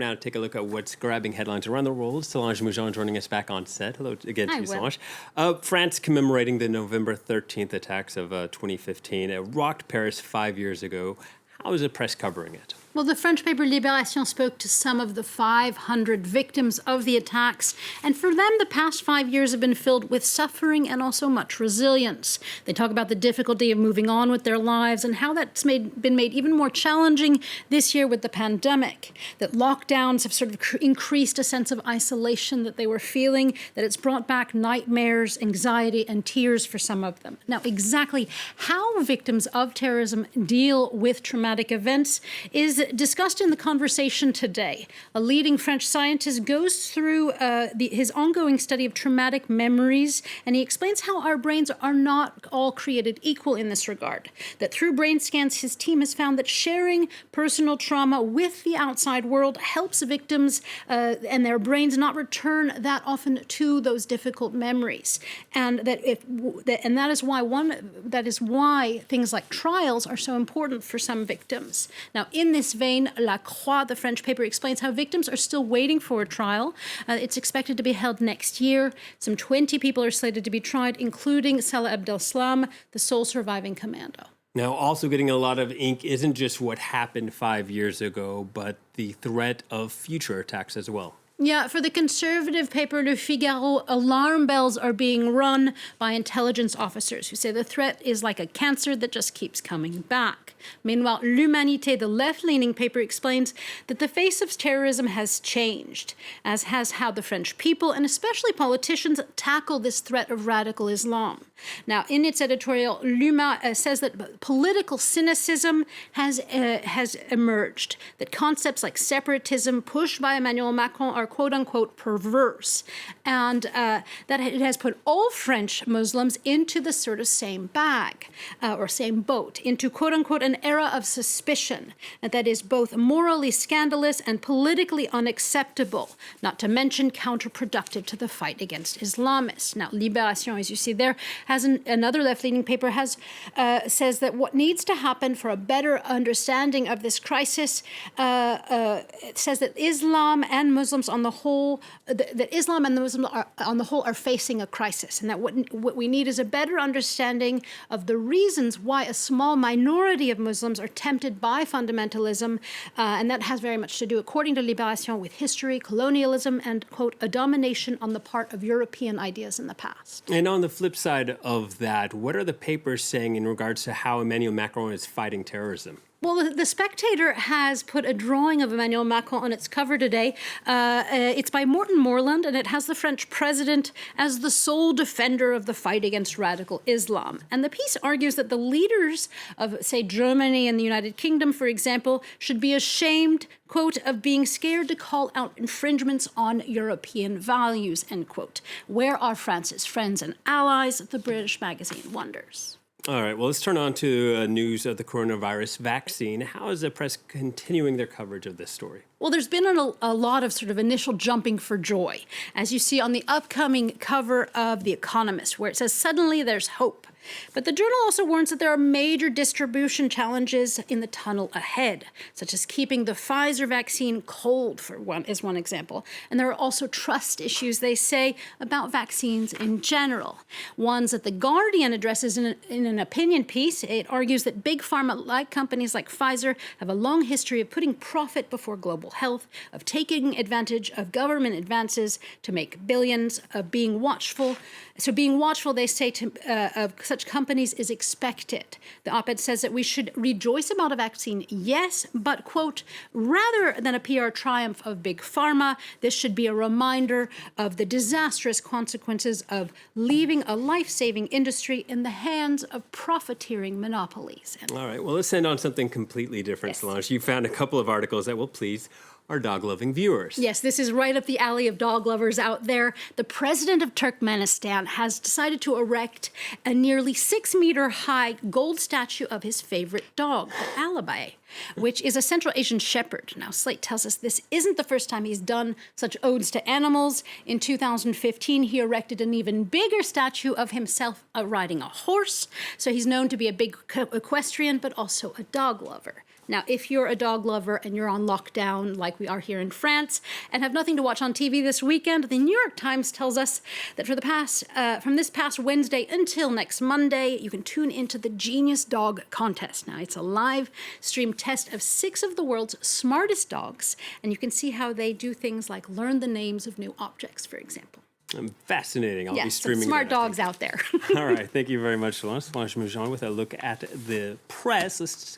now to take a look at what's grabbing headlines around the world. Solange Moujon joining us back on set. Hello again to you, Solange. France commemorating the November 13th attacks of 2015. It rocked Paris 5 years ago. How is the press covering it? Well, the French paper Libération spoke to some of the 500 victims of the attacks, and for them, the past 5 years have been filled with suffering and also much resilience. They talk about the difficulty of moving on with their lives and how that's been made even more challenging this year with the pandemic, that lockdowns have sort of increased a sense of isolation that they were feeling, that it's brought back nightmares, anxiety, and tears for some of them. Now, exactly how victims of terrorism deal with traumatic events is discussed in the conversation today. A leading French scientist goes through his ongoing study of traumatic memories, and he explains how our brains are not all created equal in this regard. That through brain scans, his team has found that sharing personal trauma with the outside world helps victims and their brains not return that often to those difficult memories, and that is why things like trials are so important for some victims. Now, in this vein, La Croix, the French paper, explains how victims are still waiting for a trial. It's expected to be held next year. Some 20 people are slated to be tried, including Salah Abdeslam, the sole surviving commando. Now, also getting a lot of ink isn't just what happened 5 years ago, but the threat of future attacks as well. Yeah, for the conservative paper Le Figaro, alarm bells are being run by intelligence officers who say the threat is like a cancer that just keeps coming back. Meanwhile, L'Humanité, the left-leaning paper, explains that the face of terrorism has changed, as has how the French people, and especially politicians, tackle this threat of radical Islam. Now, in its editorial, L'Huma says that political cynicism has emerged, that concepts like separatism pushed by Emmanuel Macron are quote-unquote perverse, and that it has put all French Muslims into the sort of same bag, or same boat, into quote-unquote an era of suspicion, and that is both morally scandalous and politically unacceptable, not to mention counterproductive to the fight against Islamists. Now, Libération, as you see there, has another left-leaning paper says that what needs to happen for a better understanding of this crisis, it says that Islam and Muslims on the whole, that Islam and the Muslims on the whole are facing a crisis, and that what we need is a better understanding of the reasons why a small minority of Muslims are tempted by fundamentalism, and that has very much to do, according to Libération, with history, colonialism, and, quote, a domination on the part of European ideas in the past. And on the flip side of that, what are the papers saying in regards to how Emmanuel Macron is fighting terrorism? Well, the Spectator has put a drawing of Emmanuel Macron on its cover today. It's by Morton Morland, and it has the French president as the sole defender of the fight against radical Islam. And the piece argues that the leaders of, say, Germany and the United Kingdom, for example, should be ashamed, quote, of being scared to call out infringements on European values, end quote. Where are France's friends and allies? The British magazine wonders. All right, well, let's turn on to news of the coronavirus vaccine. How is the press continuing their coverage of this story? Well, there's been a lot of sort of initial jumping for joy, as you see on the upcoming cover of The Economist, where it says, suddenly there's hope. But the journal also warns that there are major distribution challenges in the tunnel ahead, such as keeping the Pfizer vaccine cold, is one example. And there are also trust issues, they say, about vaccines in general. Ones that The Guardian addresses in an opinion piece. It argues that big pharma, like companies like Pfizer, have a long history of putting profit before global health, of taking advantage of government advances to make billions, of being watchful. So being watchful, they say, of such companies is expected. The op-ed says that we should rejoice about a vaccine, yes, but, quote, rather than a PR triumph of big pharma, this should be a reminder of the disastrous consequences of leaving a life-saving industry in the hands of profiteering monopolies. All right, well, let's end on something completely different, Solange. You found a couple of articles that will please our dog-loving viewers. Yes, this is right up the alley of dog lovers out there. The president of Turkmenistan has decided to erect a nearly 6-meter-high gold statue of his favorite dog, the Alibi, which is a Central Asian shepherd. Now, Slate tells us this isn't the first time he's done such odes to animals. In 2015, he erected an even bigger statue of himself riding a horse. So he's known to be a big equestrian, but also a dog lover. Now, if you're a dog lover and you're on lockdown like we are here in France and have nothing to watch on TV this weekend, the New York Times tells us that from this past Wednesday until next Monday, you can tune into the Genius Dog Contest. Now, it's a live stream test of 6 of the world's smartest dogs, and you can see how they do things like learn the names of new objects, for example. Fascinating. I'll be Yes, some streaming smart that, I dogs think. out there. All right. Thank you very much, Solange. Solange Moujon with a look at the press. Let's